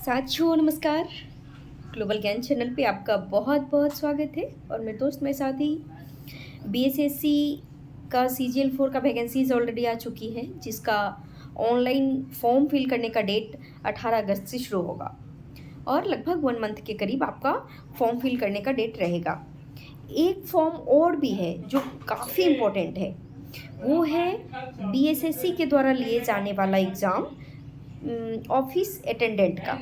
साथियों नमस्कार। ग्लोबल ज्ञान चैनल पे आपका बहुत बहुत स्वागत है। और मेरे दोस्त मेरे साथी बीएसएससी का सीजीएल 4 का वैकेंसीज ऑलरेडी आ चुकी है, जिसका ऑनलाइन फॉर्म फिल करने का डेट 18 अगस्त से शुरू होगा और लगभग 1 मंथ के करीब आपका फॉर्म फिल करने का डेट रहेगा। एक फॉर्म और भी है जो काफ़ी इम्पोर्टेंट है, वो है बीएसएससी के द्वारा लिए जाने वाला एग्ज़ाम ऑफिस अटेंडेंट का,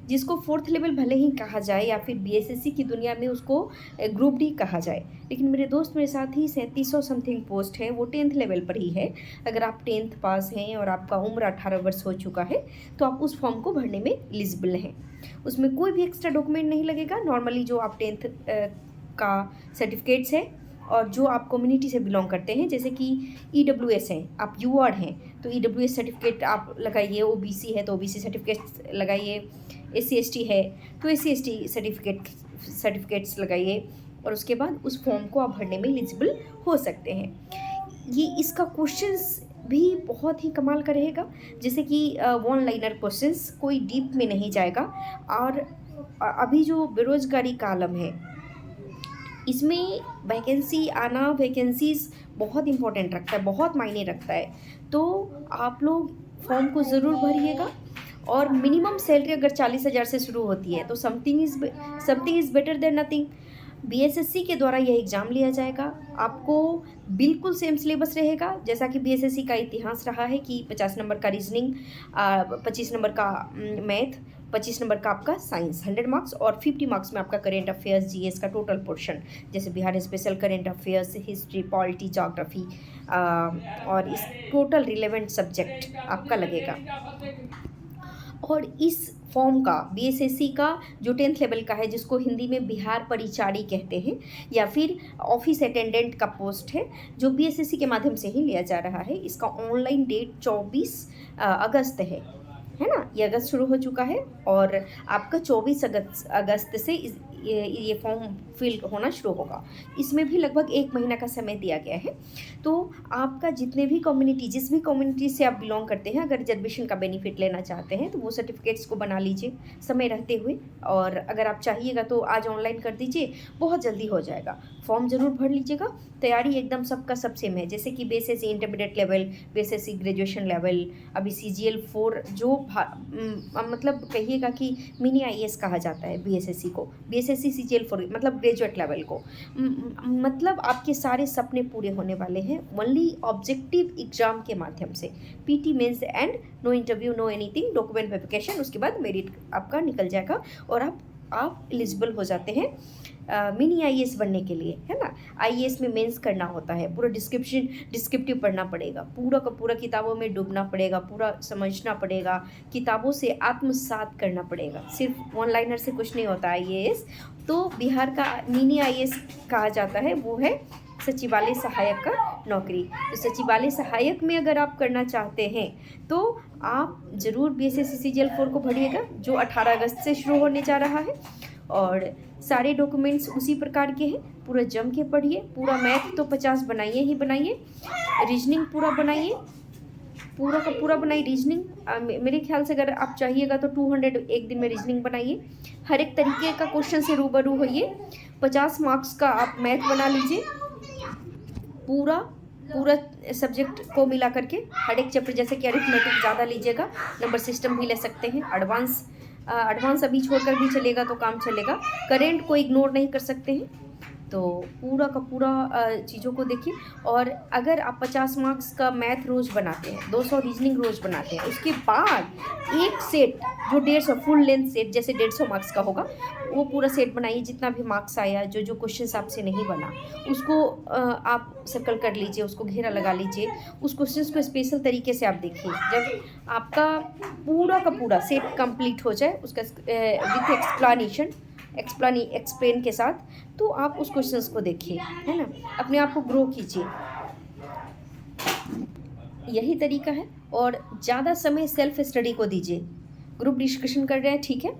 जिसको 4th लेवल भले ही कहा जाए या फिर बीएसएससी की दुनिया में उसको ग्रुप डी कहा जाए, लेकिन मेरे दोस्त मेरे साथ ही 3700 समथिंग पोस्ट है, वो 10th लेवल पर ही है। अगर आप 10th पास हैं और आपका उम्र 18 वर्ष हो चुका है तो आप उस फॉर्म को भरने में एलिजिबल हैं। उसमें कोई भी एक्स्ट्रा डॉक्यूमेंट नहीं लगेगा। नॉर्मली जो आप 10th का सर्टिफिकेट्स है और जो आप कम्युनिटी से बिलोंग करते हैं, जैसे कि ईडब्ल्यूएस हैं, आप यूआर हैं तो ईडब्ल्यूएस सर्टिफिकेट आप लगाइए, ओबीसी है तो ओबीसी सर्टिफिकेट लगाइए, एससी एसटी है तो एससी एसटी सर्टिफिकेट्स लगाइए और उसके बाद उस फॉर्म को आप भरने में एलिजिबल हो सकते हैं। ये इसका क्वेश्चंस भी बहुत ही कमाल का रहेगा, जैसे कि वन लाइनर क्वेश्चंस, कोई डीप में नहीं जाएगा। और अभी जो बेरोजगारी का आलम है, इसमें वैकेंसी आना, वैकेंसीज बहुत इंपॉर्टेंट रखता है, बहुत मायने रखता है। तो आप लोग फॉर्म को ज़रूर भरिएगा। और मिनिमम सैलरी अगर 40,000 से शुरू होती है तो something is better than nothing. BSSC के द्वारा यह एग्ज़ाम लिया जाएगा। आपको बिल्कुल सेम सिलेबस रहेगा जैसा कि बीएसएससी का इतिहास रहा है कि 50 नंबर का रीजनिंग, 25 नंबर का मैथ, 25 नंबर का आपका साइंस 100 मार्क्स और 50 मार्क्स में आपका करेंट अफेयर्स जीएस का टोटल पोर्शन, जैसे Bihar special current affairs, history, polity, geography और इस टोटल रिलेवेंट सब्जेक्ट आपका लगेगा। और इस फॉर्म का बीएसएससी का जो 10th लेवल का है, जिसको हिंदी में बिहार परिचारी कहते हैं या फिर ऑफिस अटेंडेंट का पोस्ट है, जो बीएसएससी के माध्यम से ही लिया जा रहा है, इसका ऑनलाइन डेट 24 अगस्त है ना। ये अगस्त शुरू हो चुका है और आपका 24 अगस्त से ये फॉर्म फिल होना शुरू होगा। इसमें भी लगभग 1 महीना का समय दिया गया है। तो आपका जितने भी कम्युनिटी, जिस भी कम्युनिटी से आप बिलोंग करते हैं, अगर रिजर्वेशन का बेनिफिट लेना चाहते हैं तो वो सर्टिफिकेट्स को बना लीजिए समय रहते हुए। और अगर आप चाहिएगा तो आज ऑनलाइन कर दीजिए, बहुत जल्दी हो जाएगा। फॉर्म ज़रूर भर लीजिएगा। तैयारी एकदम सबका सब सेम है, जैसे कि BSSC intermediate level, BSSC graduation level, अभी सीजीएल 4 जो मतलब कहिएगा कि मिनी आईएएस कहा जाता है बीएसएससी को, बीएसएससी सीजीएल 4 मतलब ग्रेजुएट लेवल को। मतलब आपके सारे सपने पूरे होने वाले हैं ओनली ऑब्जेक्टिव एग्जाम के माध्यम से। PT mains and no interview, no anything, document verification, उसके बाद मेरिट आपका निकल जाएगा और आप एलिजिबल हो जाते हैं मिनी आईएएस बनने के लिए, है ना। आईएएस में मेंस करना होता है, पूरा डिस्क्रिप्टिव पढ़ना पड़ेगा, पूरा का पूरा किताबों में डूबना पड़ेगा, पूरा समझना पड़ेगा, किताबों से आत्मसात करना पड़ेगा। सिर्फ वन लाइनर से कुछ नहीं होता आईएएस। तो बिहार का मिनी आईएएस कहा जाता है, वो है सचिवालय सहायक का नौकरी। तो सचिवालय सहायक में अगर आप करना चाहते हैं तो आप ज़रूर बीएसएससी सीजीएल 4 को भरिएगा, जो 18 अगस्त से शुरू होने जा रहा है। और सारे डॉक्यूमेंट्स उसी प्रकार के हैं, पूरा जम के पढ़िए। पूरा मैथ तो 50 बनाइए ही बनाइए, रीजनिंग पूरा बनाइए, पूरा का पूरा बनाइए रीजनिंग। मेरे ख्याल से अगर आप चाहिएगा तो 200 एक दिन में रीजनिंग बनाइए। हर एक तरीके का क्वेश्चन से रूबरू होइए। 50 मार्क्स का आप मैथ बना लीजिए, पूरा सब्जेक्ट को मिला करके हर एक चैप्टर, जैसे कि अरिथमेटिक ज़्यादा लीजिएगा, नंबर सिस्टम भी ले सकते हैं, एडवांस अभी छोड़कर भी चलेगा तो काम चलेगा। करेंट को इग्नोर नहीं कर सकते हैं। तो पूरा का पूरा चीज़ों को देखिए। और अगर आप 50 मार्क्स का मैथ रोज़ बनाते हैं, 200 रीजनिंग रोज़ बनाते हैं, उसके बाद एक सेट जो 150 फुल लेंथ सेट जैसे 150 मार्क्स का होगा, वो पूरा सेट बनाइए। जितना भी मार्क्स आया, जो क्वेश्चन आपसे नहीं बना, उसको आप सर्कल कर लीजिए, उसको घेरा लगा लीजिए। उस क्वेश्चन को स्पेशल तरीके से आप देखिए। जब आपका पूरा का पूरा सेट कंप्लीट हो जाए, उसका विथ एक्सप्लेन के साथ, तो आप उस क्वेश्चंस को देखिए, है ना, अपने आप को ग्रो कीजिए। यही तरीका है। और ज़्यादा समय सेल्फ स्टडी को दीजिए। ग्रुप डिस्कशन कर रहे हैं, ठीक है,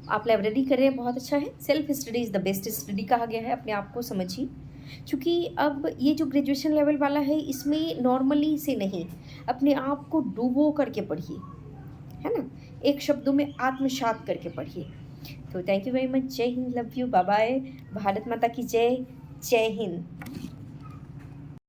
आप लाइब्रेरी कर रहे हैं, बहुत अच्छा है। Self study is the best study कहा गया है, अपने आप को समझिए। क्योंकि अब ये जो ग्रेजुएशन लेवल वाला है, इसमें नॉर्मली से नहीं, अपने आप को डूबो करके पढ़िए, है ना, एक शब्दों में आत्मसात करके पढ़िए। तो थैंक यू वेरी मच। जय हिंद, love you, bye bye. Bharat माता की जय। जय हिंद।